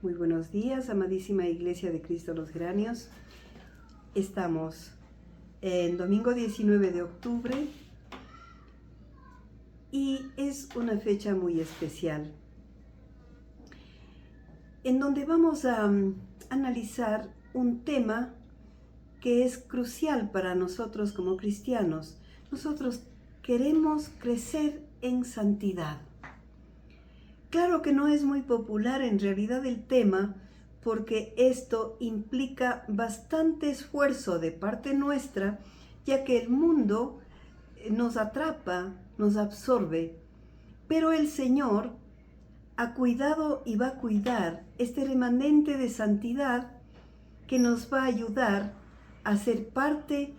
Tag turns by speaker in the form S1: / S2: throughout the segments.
S1: Muy buenos días, amadísima Iglesia de Cristo los Geranios. Estamos en domingo 19 de octubre y es una fecha muy especial en donde vamos a analizar un tema que es crucial para nosotros como cristianos. Nosotros queremos crecer en santidad. Claro que no es muy popular en realidad el tema, porque esto implica bastante esfuerzo de parte nuestra, ya que el mundo nos atrapa, nos absorbe, pero el Señor ha cuidado y va a cuidar este remanente de santidad que nos va a ayudar a ser parte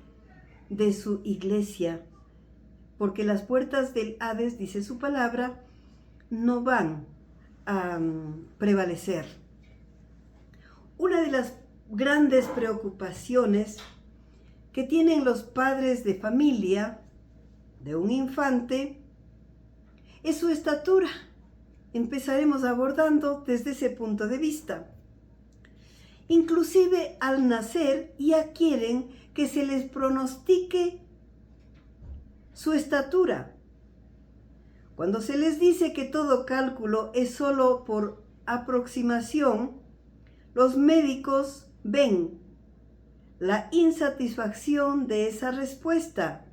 S1: de su iglesia, porque las puertas del Hades, dice su palabra, no van a prevalecer. Una de las grandes preocupaciones que tienen los padres de familia de un infante es su estatura. Empezaremos abordando desde ese punto de vista. Inclusive al nacer ya quieren que se les pronostique su estatura. Cuando se les dice que todo cálculo es solo por aproximación, los médicos ven la insatisfacción de esa respuesta.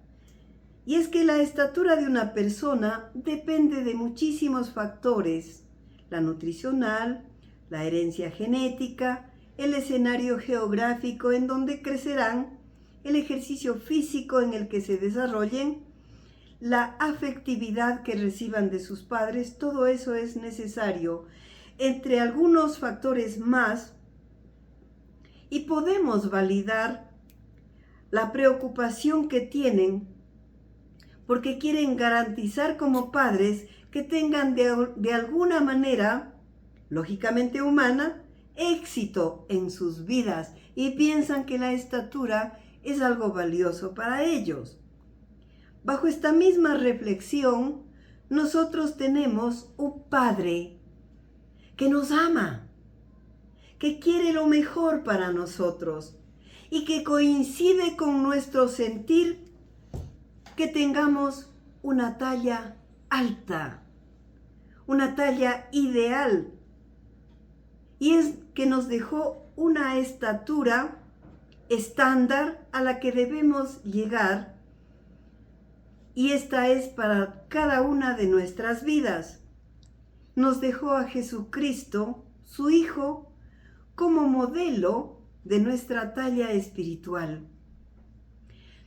S1: Y es que la estatura de una persona depende de muchísimos factores: la nutricional, la herencia genética, el escenario geográfico en donde crecerán, el ejercicio físico en el que se desarrollen, la afectividad que reciban de sus padres. Todo eso es necesario, entre algunos factores más, y podemos validar la preocupación que tienen porque quieren garantizar como padres que tengan de alguna manera, lógicamente humana, éxito en sus vidas, y piensan que la estatura es algo valioso para ellos. Bajo esta misma reflexión, nosotros tenemos un Padre que nos ama, que quiere lo mejor para nosotros y que coincide con nuestro sentir que tengamos una talla alta, una talla ideal, y es que nos dejó una estatura estándar a la que debemos llegar. Y esta es para cada una de nuestras vidas. Nos dejó a Jesucristo, su Hijo, como modelo de nuestra talla espiritual.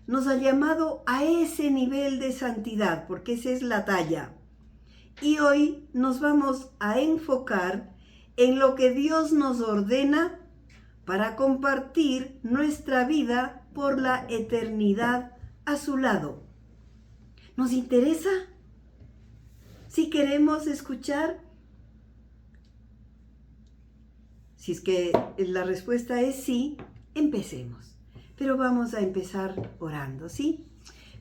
S1: Nos ha llamado a ese nivel de santidad, porque esa es la talla. Y hoy nos vamos a enfocar en lo que Dios nos ordena para compartir nuestra vida por la eternidad a su lado. ¿Nos interesa? Si queremos escuchar, si es que la respuesta es sí, empecemos. Pero vamos a empezar orando, ¿sí?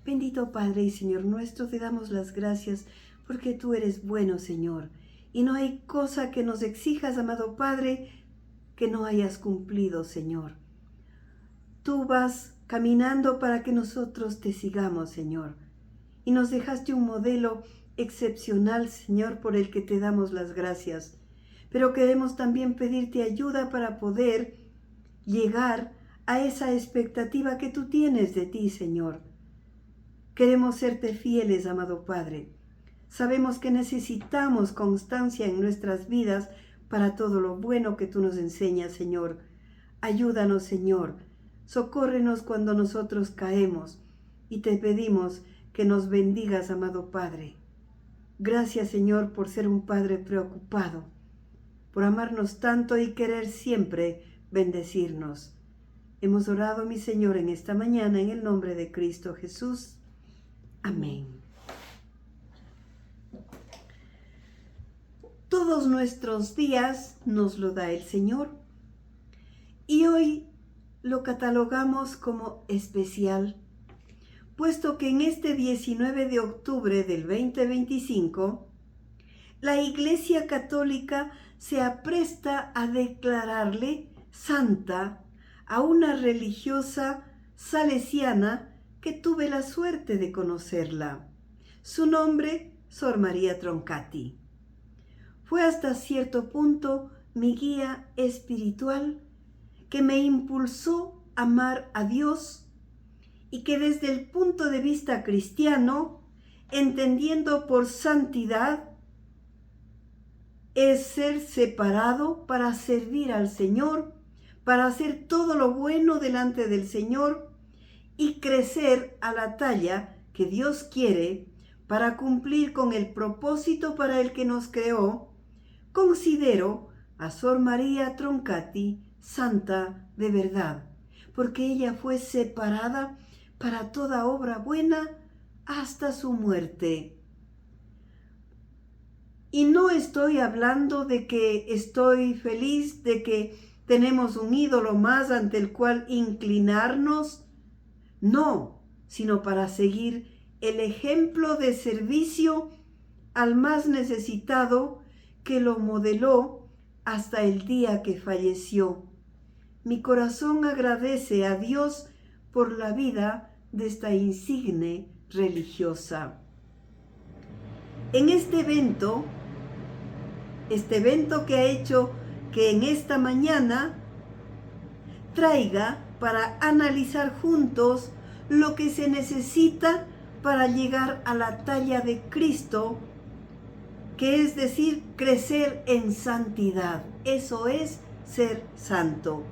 S1: Bendito Padre y Señor nuestro, te damos las gracias porque tú eres bueno, Señor. Y no hay cosa que nos exijas, amado Padre, que no hayas cumplido, Señor. Tú vas caminando para que nosotros te sigamos, Señor. Y nos dejaste un modelo excepcional, Señor, por el que te damos las gracias. Pero queremos también pedirte ayuda para poder llegar a esa expectativa que tú tienes de ti, Señor. Queremos serte fieles, amado Padre. Sabemos que necesitamos constancia en nuestras vidas para todo lo bueno que tú nos enseñas, Señor. Ayúdanos, Señor. Socórrenos cuando nosotros caemos. Y te pedimos que nos bendigas, amado Padre. Gracias, Señor, por ser un Padre preocupado, por amarnos tanto y querer siempre bendecirnos. Hemos orado, mi Señor, en esta mañana, en el nombre de Cristo Jesús. Amén. Todos nuestros días nos lo da el Señor, y hoy lo catalogamos como especial, puesto que en este 19 de octubre del 2025, la Iglesia Católica se apresta a declararle santa a una religiosa salesiana que tuve la suerte de conocerla. Su nombre, Sor María Troncati. Fue hasta cierto punto mi guía espiritual que me impulsó a amar a Dios y que desde el punto de vista cristiano, entendiendo por santidad, es ser separado para servir al Señor, para hacer todo lo bueno delante del Señor y crecer a la talla que Dios quiere para cumplir con el propósito para el que nos creó. Considero a Sor María Troncati santa de verdad, porque ella fue separada para toda obra buena hasta su muerte. Y no estoy hablando de que estoy feliz de que tenemos un ídolo más ante el cual inclinarnos, no, sino para seguir el ejemplo de servicio al más necesitado que lo modeló hasta el día que falleció. Mi corazón agradece a Dios por la vida de esta insigne religiosa. En este evento que ha hecho que en esta mañana traiga para analizar juntos lo que se necesita para llegar a la talla de Cristo, que es decir, crecer en santidad. Eso es ser santo.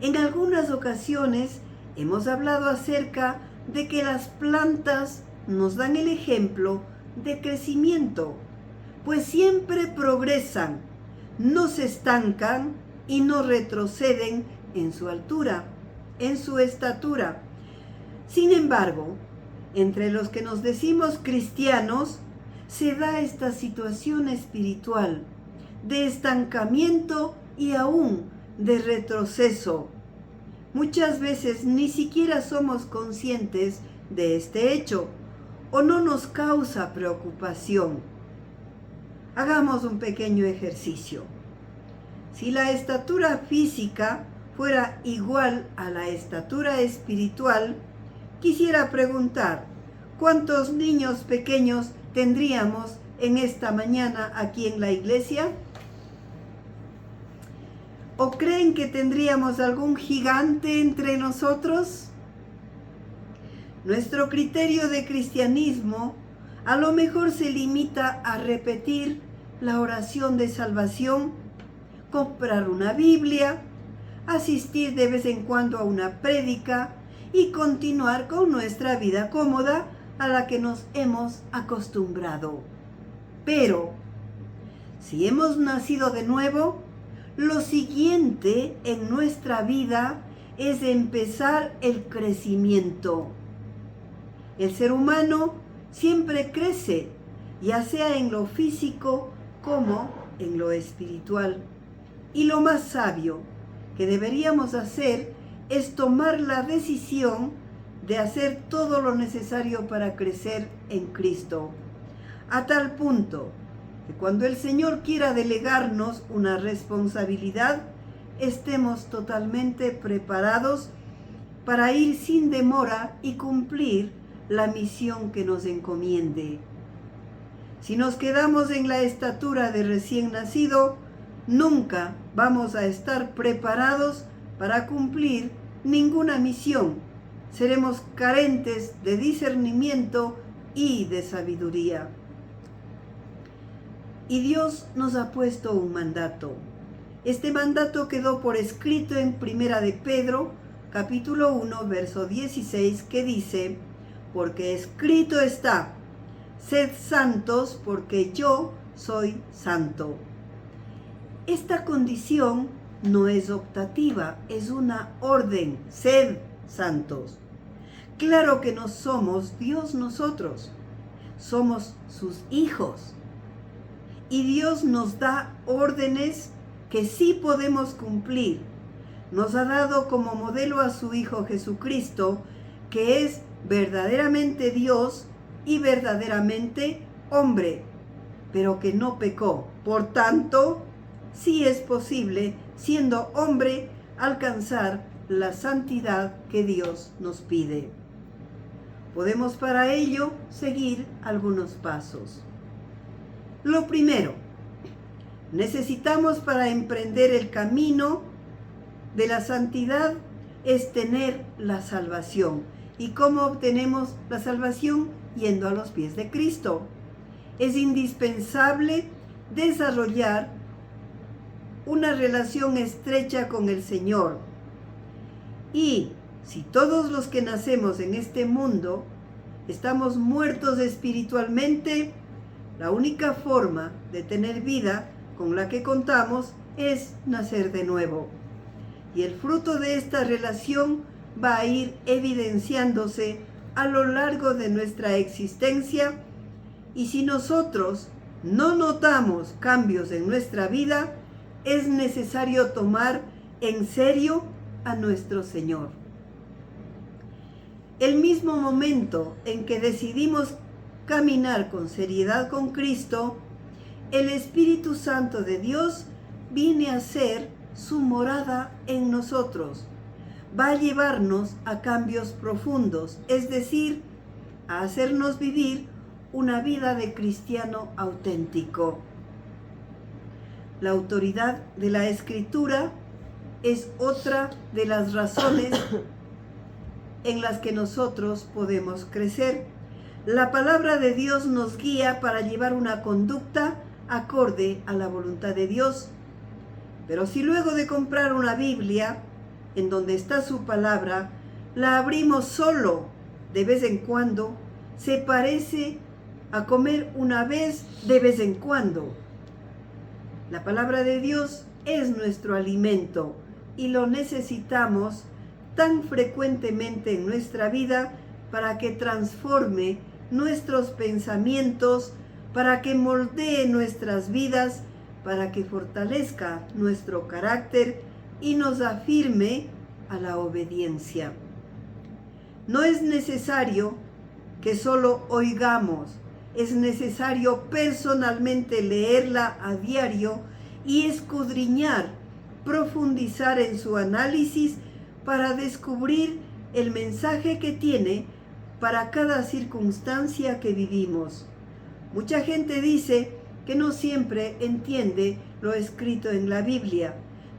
S1: En algunas ocasiones hemos hablado acerca de que las plantas nos dan el ejemplo de crecimiento, pues siempre progresan, no se estancan y no retroceden en su altura, en su estatura. Sin embargo, entre los que nos decimos cristianos, se da esta situación espiritual de estancamiento y aún de retroceso. Muchas veces ni siquiera somos conscientes de este hecho o no nos causa preocupación. Hagamos un pequeño ejercicio. Si la estatura física fuera igual a la estatura espiritual, quisiera preguntar, ¿cuántos niños pequeños tendríamos en esta mañana aquí en la iglesia? ¿O creen que tendríamos algún gigante entre nosotros? Nuestro criterio de cristianismo a lo mejor se limita a repetir la oración de salvación, comprar una Biblia, asistir de vez en cuando a una prédica y continuar con nuestra vida cómoda a la que nos hemos acostumbrado. Pero, si hemos nacido de nuevo, lo siguiente en nuestra vida es empezar el crecimiento. El ser humano siempre crece, ya sea en lo físico como en lo espiritual. Y lo más sabio que deberíamos hacer es tomar la decisión de hacer todo lo necesario para crecer en Cristo, a tal punto que cuando el Señor quiera delegarnos una responsabilidad, estemos totalmente preparados para ir sin demora y cumplir la misión que nos encomiende. Si nos quedamos en la estatura de recién nacido, nunca vamos a estar preparados para cumplir ninguna misión. Seremos carentes de discernimiento y de sabiduría. Y Dios nos ha puesto un mandato. Este mandato quedó por escrito en Primera de Pedro, capítulo 1, verso 16, que dice: porque escrito está, sed santos porque yo soy santo. Esta condición no es optativa, es una orden, sed santos. Claro que no somos Dios nosotros, somos sus hijos. Y Dios nos da órdenes que sí podemos cumplir. Nos ha dado como modelo a su Hijo Jesucristo, que es verdaderamente Dios y verdaderamente hombre, pero que no pecó. Por tanto, sí es posible, siendo hombre, alcanzar la santidad que Dios nos pide. Podemos para ello seguir algunos pasos. Lo primero, necesitamos para emprender el camino de la santidad es tener la salvación. ¿Y cómo obtenemos la salvación? Yendo a los pies de Cristo. Es indispensable desarrollar una relación estrecha con el Señor. Y si todos los que nacemos en este mundo estamos muertos espiritualmente, la única forma de tener vida con la que contamos es nacer de nuevo. Y el fruto de esta relación va a ir evidenciándose a lo largo de nuestra existencia, y si nosotros no notamos cambios en nuestra vida, es necesario tomar en serio a nuestro Señor. El mismo momento en que decidimos caminar con seriedad con Cristo, el Espíritu Santo de Dios viene a ser su morada en nosotros. Va a llevarnos a cambios profundos, es decir, a hacernos vivir una vida de cristiano auténtico. La autoridad de la Escritura es otra de las razones en las que nosotros podemos crecer. La palabra de Dios nos guía para llevar una conducta acorde a la voluntad de Dios. Pero si luego de comprar una Biblia, en donde está su palabra, la abrimos solo de vez en cuando, se parece a comer una vez de vez en cuando. La palabra de Dios es nuestro alimento y lo necesitamos tan frecuentemente en nuestra vida para que transforme nuestros pensamientos, para que moldee nuestras vidas, para que fortalezca nuestro carácter y nos afirme a la obediencia. No es necesario que solo oigamos, es necesario personalmente leerla a diario y escudriñar, profundizar en su análisis para descubrir el mensaje que tiene para cada circunstancia que vivimos. Mucha gente dice que no siempre entiende lo escrito en la Biblia,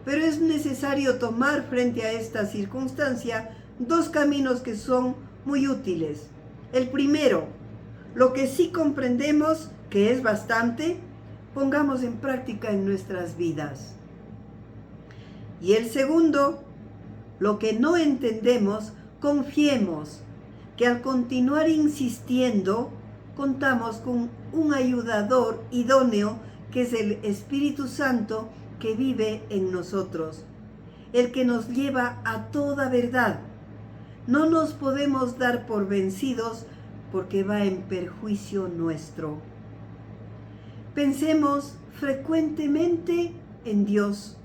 S1: pero es necesario tomar frente a esta circunstancia dos caminos que son muy útiles. El primero, lo que sí comprendemos, que es bastante, pongamos en práctica en nuestras vidas. Y el segundo, lo que no entendemos, confiemos que al continuar insistiendo, contamos con un ayudador idóneo que es el Espíritu Santo que vive en nosotros, el que nos lleva a toda verdad. No nos podemos dar por vencidos porque va en perjuicio nuestro. Pensemos frecuentemente en Dios.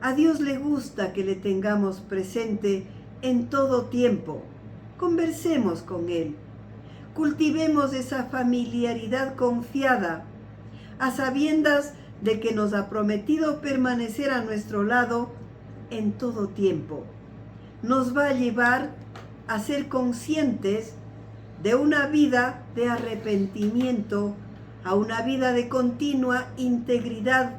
S1: A Dios le gusta que le tengamos presente en todo tiempo. Conversemos con Él. Cultivemos esa familiaridad confiada, a sabiendas de que nos ha prometido permanecer a nuestro lado en todo tiempo. Nos va a llevar a ser conscientes de una vida de arrepentimiento, a una vida de continua integridad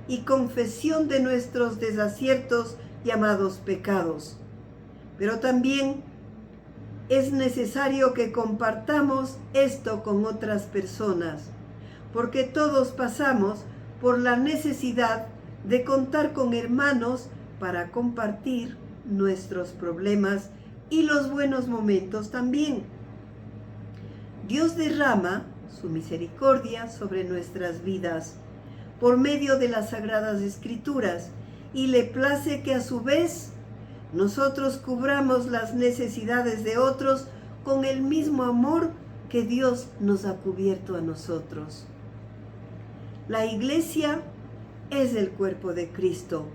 S1: y confesión de nuestros desaciertos llamados pecados. Pero también es necesario que compartamos esto con otras personas, porque todos pasamos por la necesidad de contar con hermanos para compartir nuestros problemas y los buenos momentos también. Dios derrama su misericordia sobre nuestras vidas por medio de las Sagradas Escrituras y le place que a su vez nosotros cubramos las necesidades de otros con el mismo amor que Dios nos ha cubierto a nosotros. La Iglesia es el cuerpo de Cristo,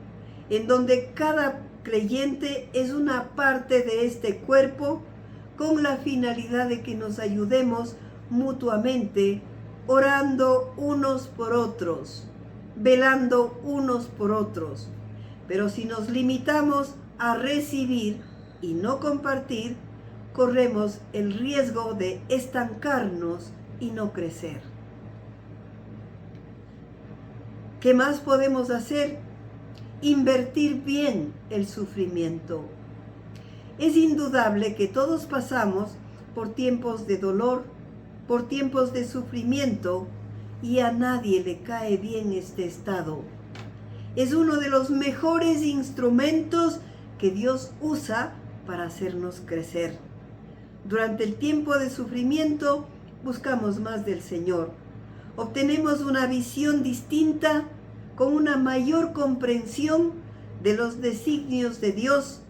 S1: en donde cada creyente es una parte de este cuerpo con la finalidad de que nos ayudemos mutuamente, orando unos por otros. velando unos por otros. Pero si nos limitamos a recibir y no compartir, corremos el riesgo de estancarnos y no crecer. ¿Qué más podemos hacer? Invertir bien el sufrimiento. Es indudable que todos pasamos por tiempos de dolor, por tiempos de sufrimiento, y a nadie le cae bien este estado. Es uno de los mejores instrumentos que Dios usa para hacernos crecer. Durante el tiempo de sufrimiento buscamos más del Señor. Obtenemos una visión distinta, con una mayor comprensión de los designios de Dios,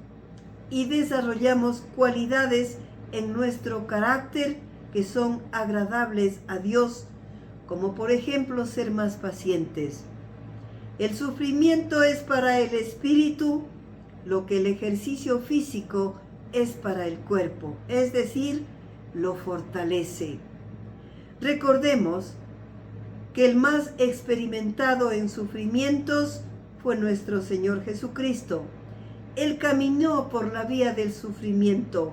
S1: y desarrollamos cualidades en nuestro carácter que son agradables a Dios, como por ejemplo ser más pacientes. El sufrimiento es para el espíritu lo que el ejercicio físico es para el cuerpo, es decir, lo fortalece. Recordemos que el más experimentado en sufrimientos fue nuestro Señor Jesucristo. Él caminó por la vía del sufrimiento,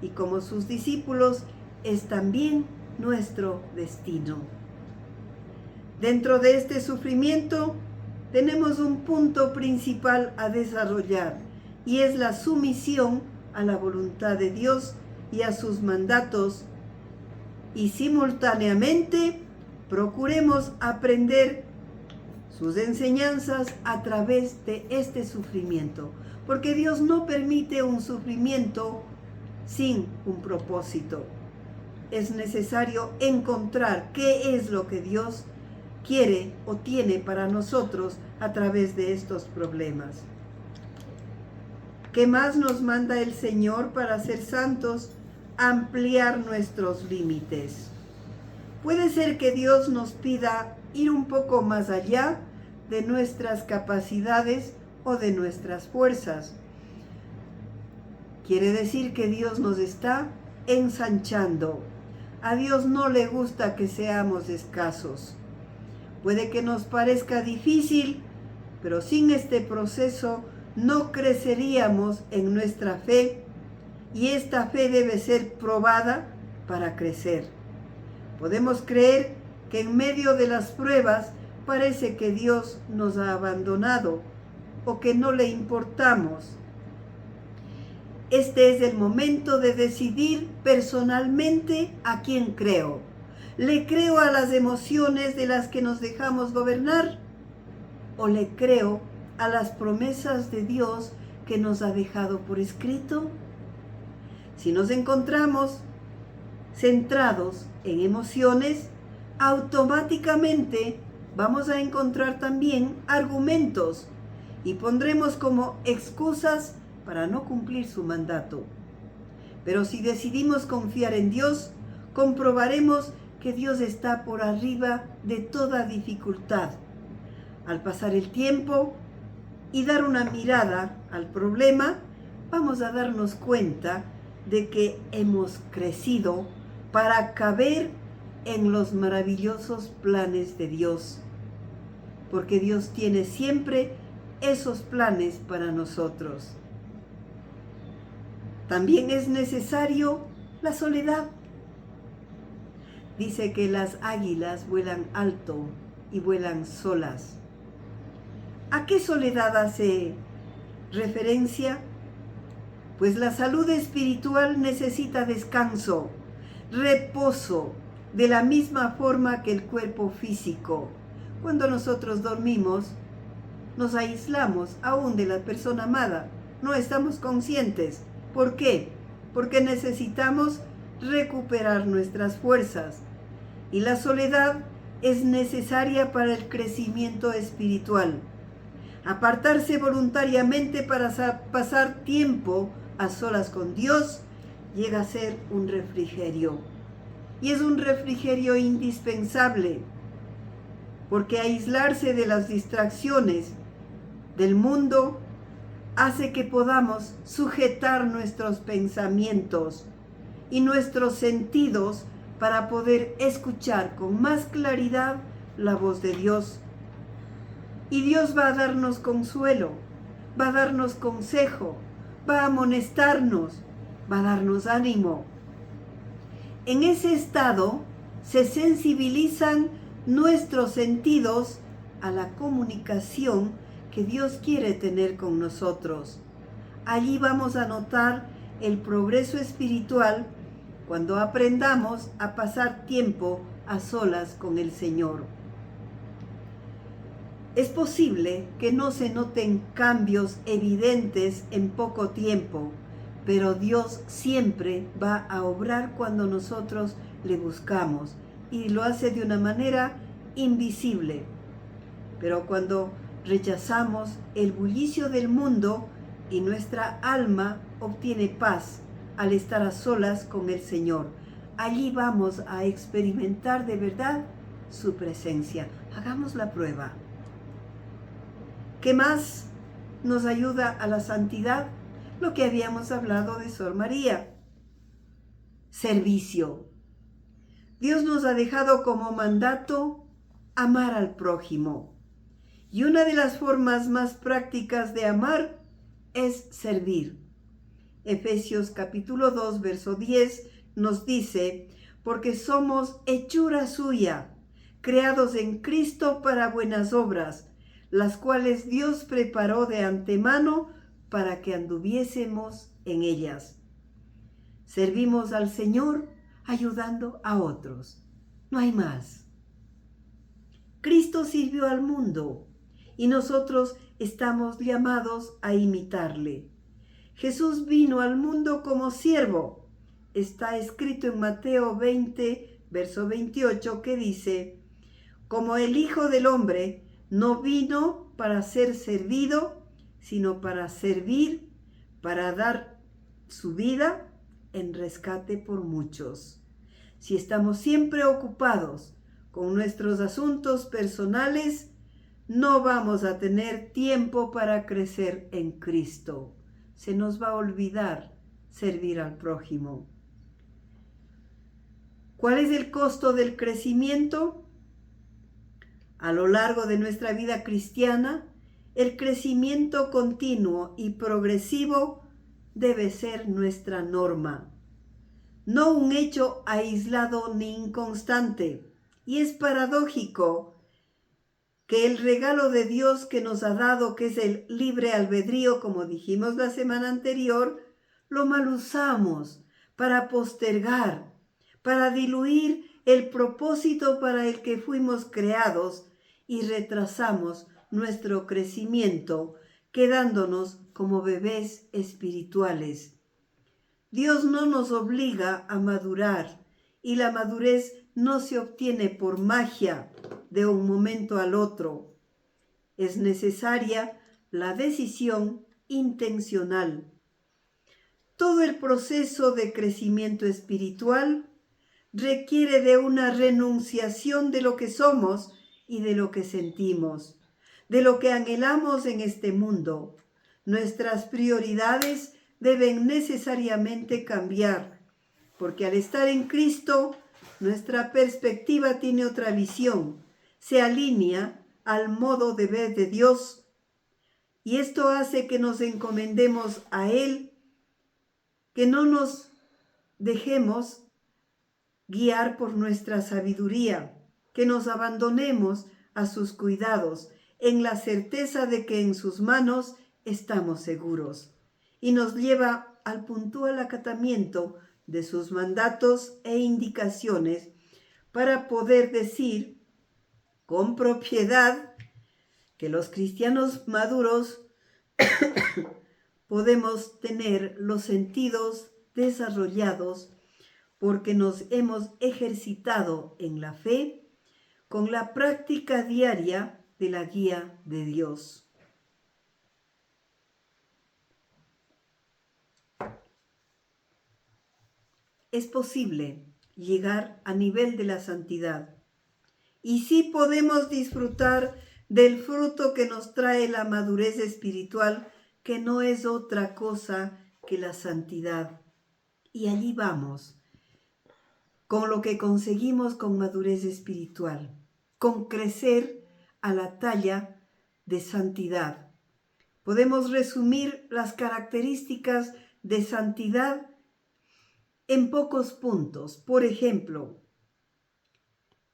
S1: y como sus discípulos es también nuestro destino. Dentro de este sufrimiento tenemos un punto principal a desarrollar, y es la sumisión a la voluntad de Dios y a sus mandatos, y simultáneamente procuremos aprender sus enseñanzas a través de este sufrimiento, porque Dios no permite un sufrimiento sin un propósito. Es necesario encontrar qué es lo que Dios quiere o tiene para nosotros a través de estos problemas. ¿Qué más nos manda el Señor para ser santos? Ampliar nuestros límites. Puede ser que Dios nos pida ir un poco más allá de nuestras capacidades o de nuestras fuerzas. Quiere decir que Dios nos está ensanchando. A Dios no le gusta que seamos escasos. Puede que nos parezca difícil, pero sin este proceso no creceríamos en nuestra fe, y esta fe debe ser probada para crecer. Podemos creer que en medio de las pruebas parece que Dios nos ha abandonado o que no le importamos. Este es el momento de decidir personalmente a quién creo. ¿Le creo a las emociones de las que nos dejamos gobernar? ¿O le creo a las promesas de Dios que nos ha dejado por escrito? Si nos encontramos centrados en emociones, automáticamente vamos a encontrar también argumentos y pondremos como excusas para no cumplir su mandato. Pero si decidimos confiar en Dios, comprobaremos que Dios está por arriba de toda dificultad. Al pasar el tiempo y dar una mirada al problema, vamos a darnos cuenta de que hemos crecido para caber en los maravillosos planes de Dios, porque Dios tiene siempre esos planes para nosotros. También es necesario la soledad. Dice que las águilas vuelan alto y vuelan solas. ¿A qué soledad hace referencia? Pues la salud espiritual necesita descanso, reposo, de la misma forma que el cuerpo físico. Cuando nosotros dormimos, nos aislamos aún de la persona amada. No estamos conscientes. ¿Por qué? Porque necesitamos recuperar nuestras fuerzas. Y la soledad es necesaria para el crecimiento espiritual. Apartarse voluntariamente para pasar tiempo a solas con Dios llega a ser un refrigerio. Y es un refrigerio indispensable, porque aislarse de las distracciones del mundo hace que podamos sujetar nuestros pensamientos y nuestros sentidos para poder escuchar con más claridad la voz de Dios. Y Dios va a darnos consuelo, va a darnos consejo, va a amonestarnos, va a darnos ánimo. En ese estado se sensibilizan nuestros sentidos a la comunicación que Dios quiere tener con nosotros. Allí vamos a notar el progreso espiritual cuando aprendamos a pasar tiempo a solas con el Señor. Es posible que no se noten cambios evidentes en poco tiempo, pero Dios siempre va a obrar cuando nosotros le buscamos y lo hace de una manera invisible. Pero cuando rechazamos el bullicio del mundo y nuestra alma obtiene paz al estar a solas con el Señor, allí vamos a experimentar de verdad su presencia. Hagamos la prueba. ¿Qué más nos ayuda a la santidad? Lo que habíamos hablado de Sor María. Servicio. Dios nos ha dejado como mandato amar al prójimo. Y una de las formas más prácticas de amar es servir. Efesios capítulo 2, verso 10 nos dice, porque somos hechura suya, creados en Cristo para buenas obras, las cuales Dios preparó de antemano para que anduviésemos en ellas. Servimos al Señor ayudando a otros. No hay más. Cristo sirvió al mundo y nosotros estamos llamados a imitarle. Jesús vino al mundo como siervo. Está escrito en Mateo 20, verso 28, que dice, como el Hijo del Hombre no vino para ser servido, sino para servir, para dar su vida en rescate por muchos. Si estamos siempre ocupados con nuestros asuntos personales, no vamos a tener tiempo para crecer en Cristo. Se nos va a olvidar servir al prójimo. ¿Cuál es el costo del crecimiento? A lo largo de nuestra vida cristiana, el crecimiento continuo y progresivo debe ser nuestra norma, no un hecho aislado ni inconstante. Y es paradójico que el regalo de Dios que nos ha dado, que es el libre albedrío, como dijimos la semana anterior, lo mal usamos para postergar, para diluir el propósito para el que fuimos creados y retrasamos nuestro crecimiento, quedándonos como bebés espirituales. Dios no nos obliga a madurar y la madurez no se obtiene por magia de un momento al otro. Es necesaria la decisión intencional. Todo el proceso de crecimiento espiritual requiere de una renunciación de lo que somos y de lo que sentimos, de lo que anhelamos en este mundo. Nuestras prioridades deben necesariamente cambiar, porque al estar en Cristo, nuestra perspectiva tiene otra visión, se alinea al modo de ver de Dios, y esto hace que nos encomendemos a Él, que no nos dejemos guiar por nuestra sabiduría, que nos abandonemos a sus cuidados, en la certeza de que en sus manos estamos seguros, y nos lleva al puntual acatamiento de sus mandatos e indicaciones para poder decir con propiedad que los cristianos maduros podemos tener los sentidos desarrollados porque nos hemos ejercitado en la fe con la práctica diaria de la guía de Dios. Es posible llegar a nivel de la santidad y sí podemos disfrutar del fruto que nos trae la madurez espiritual, que no es otra cosa que la santidad. Y allí vamos, con lo que conseguimos con madurez espiritual, con crecer a la talla de santidad. Podemos resumir las características de santidad en pocos puntos. Por ejemplo,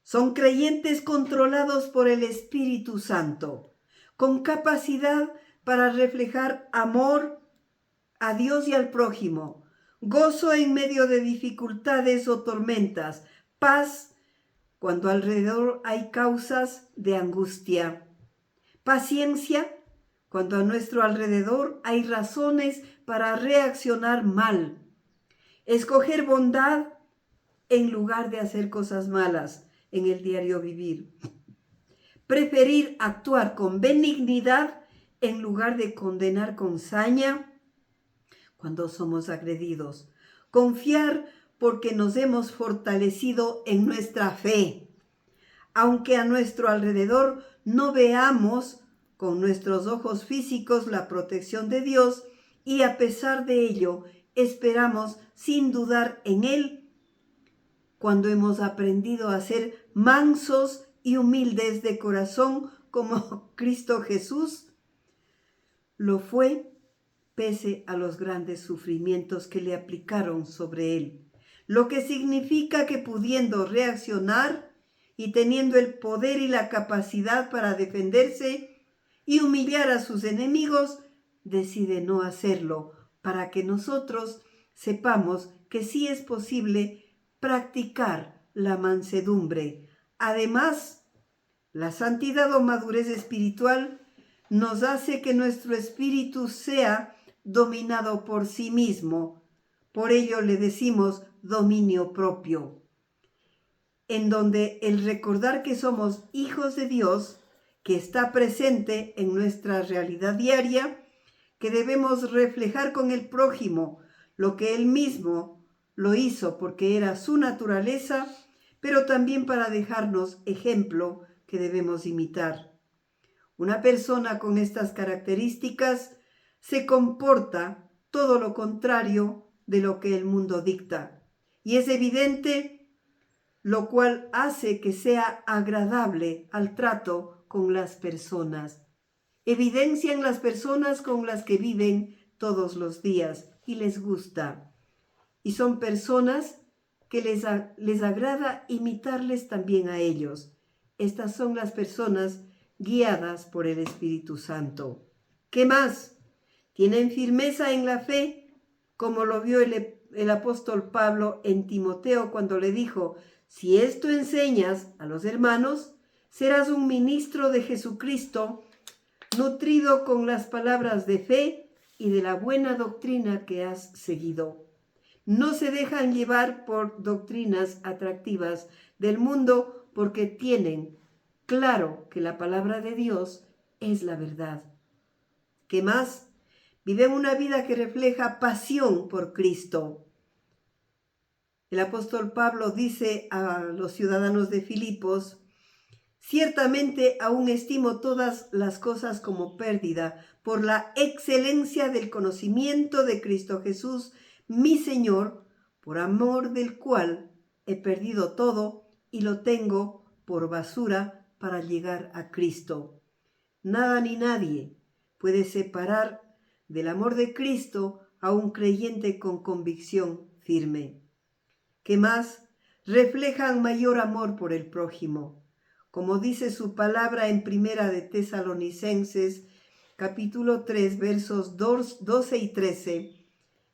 S1: son creyentes controlados por el Espíritu Santo, con capacidad para reflejar amor a Dios y al prójimo, gozo en medio de dificultades o tormentas, paz cuando alrededor hay causas de angustia, paciencia cuando a nuestro alrededor hay razones para reaccionar mal, escoger bondad en lugar de hacer cosas malas en el diario vivir, preferir actuar con benignidad en lugar de condenar con saña cuando somos agredidos, confiar porque nos hemos fortalecido en nuestra fe, aunque a nuestro alrededor no veamos con nuestros ojos físicos la protección de Dios, y a pesar de ello esperamos sin dudar en Él cuando hemos aprendido a ser mansos y humildes de corazón como Cristo Jesús lo fue, pese a los grandes sufrimientos que le aplicaron sobre él. Lo que significa que pudiendo reaccionar y teniendo el poder y la capacidad para defenderse y humillar a sus enemigos, decide no hacerlo, para que nosotros sepamos que sí es posible practicar la mansedumbre. Además, la santidad o madurez espiritual nos hace que nuestro espíritu sea dominado por sí mismo. Por ello le decimos dominio propio, en donde el recordar que somos hijos de Dios, que está presente en nuestra realidad diaria, que debemos reflejar con el prójimo lo que Él mismo lo hizo porque era su naturaleza, pero también para dejarnos ejemplo que debemos imitar. Una persona con estas características se comporta todo lo contrario de lo que el mundo dicta, y es evidente, lo cual hace que sea agradable al trato con las personas. Evidencian las personas con las que viven todos los días y les gusta. Y son personas que les agrada imitarles también a ellos. Estas son las personas guiadas por el Espíritu Santo. ¿Qué más? Tienen firmeza en la fe, como lo vio el apóstol Pablo en Timoteo cuando le dijo: si esto enseñas a los hermanos, serás un ministro de Jesucristo, nutrido con las palabras de fe y de la buena doctrina que has seguido. No se dejan llevar por doctrinas atractivas del mundo, porque tienen claro que la palabra de Dios es la verdad. ¿Qué más? Viven una vida que refleja pasión por Cristo. El apóstol Pablo dice a los ciudadanos de Filipos: ciertamente aún estimo todas las cosas como pérdida por la excelencia del conocimiento de Cristo Jesús, mi Señor, por amor del cual he perdido todo y lo tengo por basura para llegar a Cristo. Nada ni nadie puede separar del amor de Cristo a un creyente con convicción firme. ¿Qué más? Reflejan mayor amor por el prójimo, como dice su palabra en Primera de Tesalonicenses, capítulo 3, versos 12 y 13,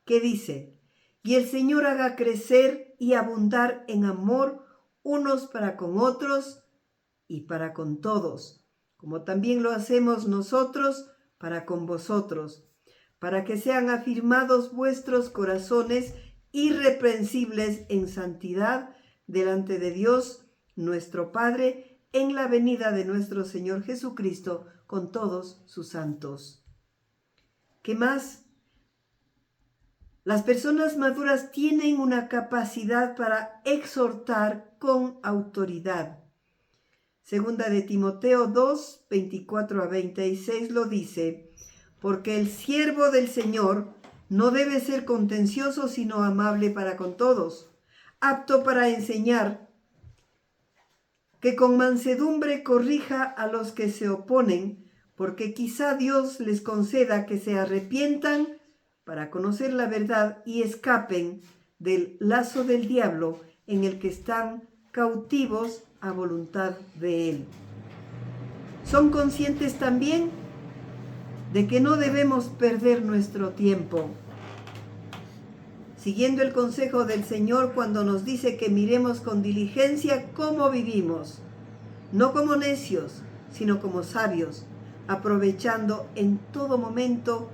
S1: que dice: y el Señor haga crecer y abundar en amor unos para con otros y para con todos, como también lo hacemos nosotros para con vosotros, para que sean afirmados vuestros corazones irreprensibles en santidad delante de Dios nuestro Padre, en la venida de nuestro Señor Jesucristo con todos sus santos. ¿Qué más? Las personas maduras tienen una capacidad para exhortar con autoridad. Segunda de Timoteo 2, 24 a 26 lo dice: porque el siervo del Señor no debe ser contencioso, sino amable para con todos, apto para enseñar, que con mansedumbre corrija a los que se oponen, porque quizá Dios les conceda que se arrepientan para conocer la verdad y escapen del lazo del diablo en el que están cautivos a voluntad de Él. Son conscientes también de que no debemos perder nuestro tiempo. Siguiendo el consejo del Señor cuando nos dice que miremos con diligencia cómo vivimos, no como necios, sino como sabios, aprovechando en todo momento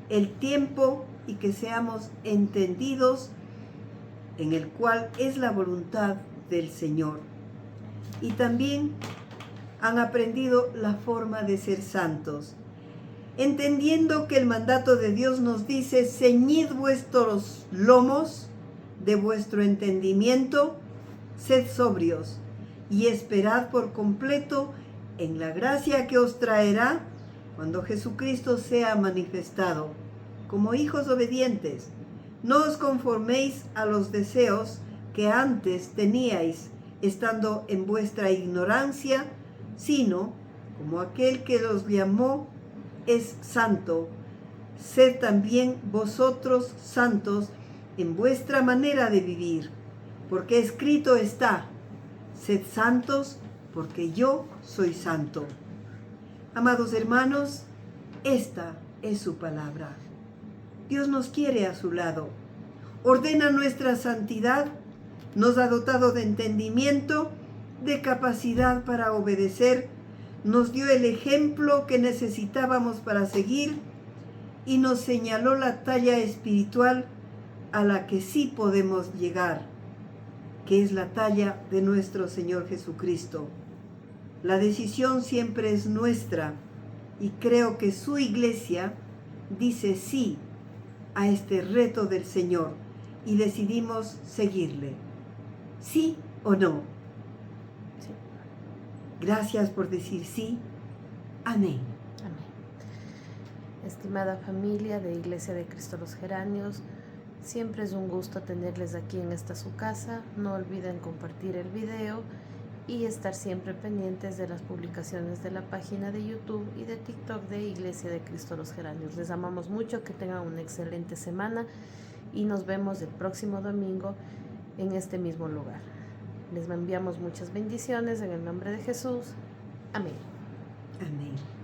S1: el tiempo y que seamos entendidos en el cual es la voluntad del Señor. Y también han aprendido la forma de ser santos, entendiendo que el mandato de Dios nos dice: ceñid vuestros lomos de vuestro entendimiento, sed sobrios y esperad por completo en la gracia que os traerá cuando Jesucristo sea manifestado. Como hijos obedientes, no os conforméis a los deseos que antes teníais estando en vuestra ignorancia, sino como aquel que los llamó es santo, sed también vosotros santos en vuestra manera de vivir, porque escrito está: sed santos, porque yo soy santo. Amados hermanos, esta es su palabra. Dios nos quiere a su lado, ordena nuestra santidad, nos ha dotado de entendimiento, de capacidad para obedecer, nos dio el ejemplo que necesitábamos para seguir y nos señaló la talla espiritual a la que sí podemos llegar, que es la talla de nuestro Señor Jesucristo. La decisión siempre es nuestra y creo que su iglesia dice sí a este reto del Señor y decidimos seguirle. ¿Sí o no?
S2: Sí.
S1: Gracias por decir sí. Amén.
S2: Amén. Estimada familia de Iglesia de Cristo los Geranios, siempre es un gusto tenerles aquí en esta su casa. No olviden compartir el video y estar siempre pendientes de las publicaciones de la página de YouTube y de TikTok de Iglesia de Cristo los Geranios. Les amamos mucho, que tengan una excelente semana y nos vemos el próximo domingo en este mismo lugar. Les enviamos muchas bendiciones en el nombre de Jesús. Amén.
S1: Amén.